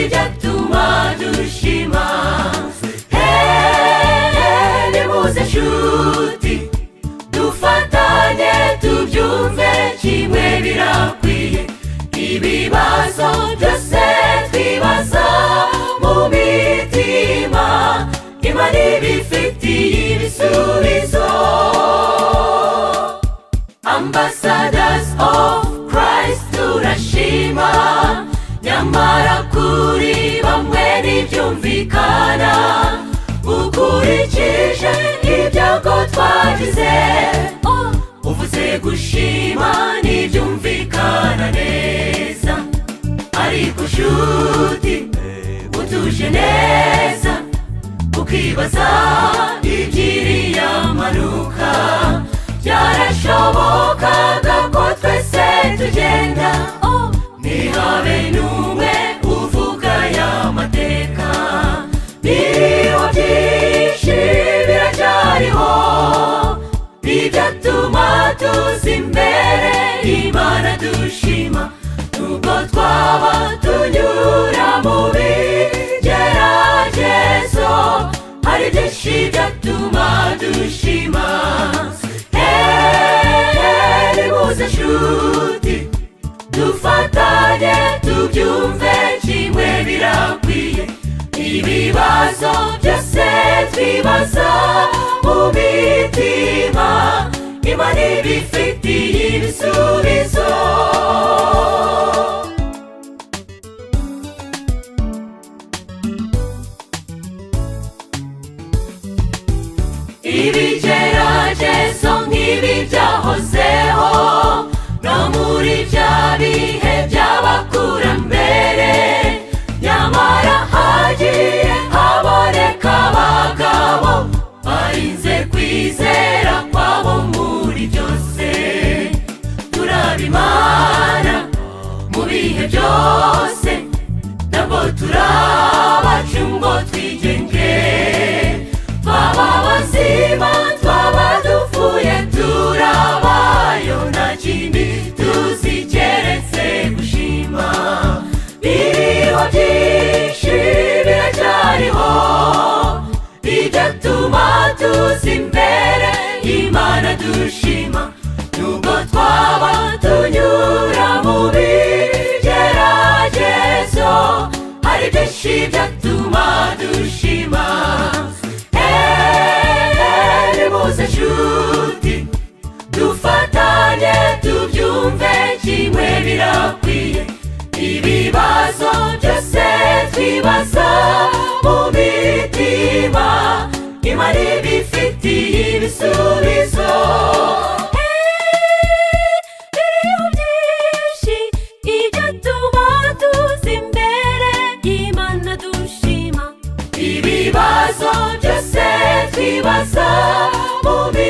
ibyatuma dushima. Nimuze nshuti dufatanye tubyumve kimwe birakwiye. Ibibazo byose twibaza mu mitima, Imana ibifitiye ibisubizo. Ambassadors of Christ turashima, nyamara kuri bamwe ntibyumvikana. Ukurikije ibyago twagize, uvuze gushima ntibyumvikana neza. Ariko nshuti utuje neza, ukibaza iby'iriya mpanuka. Byarashobokaga ko twese tugenda, ntihabe n'umwe uvuga aya mateka. Biriho byinshi biracyariho ibyatuma tuza imbere Imana dushima. Nubwo twaba tunyura mu bigeragezo, hari byinshi byatuma dushima. Nimuze nshuti dufatanye tubyumve kimwe birakwiye. Ibibazo byose twibaza mu mitima, Imana ibifitiye ibisubizo. Ibigeragezo nk'ibi byahozeho no muri bya bihe by'abakurambere, nyamara hagiye haboneka abagabo barinze kwizera kwabo muri byose. Turabimana mu bihe byose, ntabwo turabacu ngo twigenge. Twaba bazima twaba dupfuye turabayo, nta kindi tuzi keretse gushima. Biriho byinshi biracyariho ibyatuma tuza imbere Imana dushima. Nubwo twaba tunyura mu bigeragezo, hari byinshi byatuma dushima. Nimuze nshuti dufatanye tubyumve kimwe birakwiye. Ibibazo byose twibaza mu mitima, Imana ibifitiye ibisubizo. Biriho byinshi ibyatuma tuza imbere Imana dushima. Ibibazo byose twibaza mu mitima,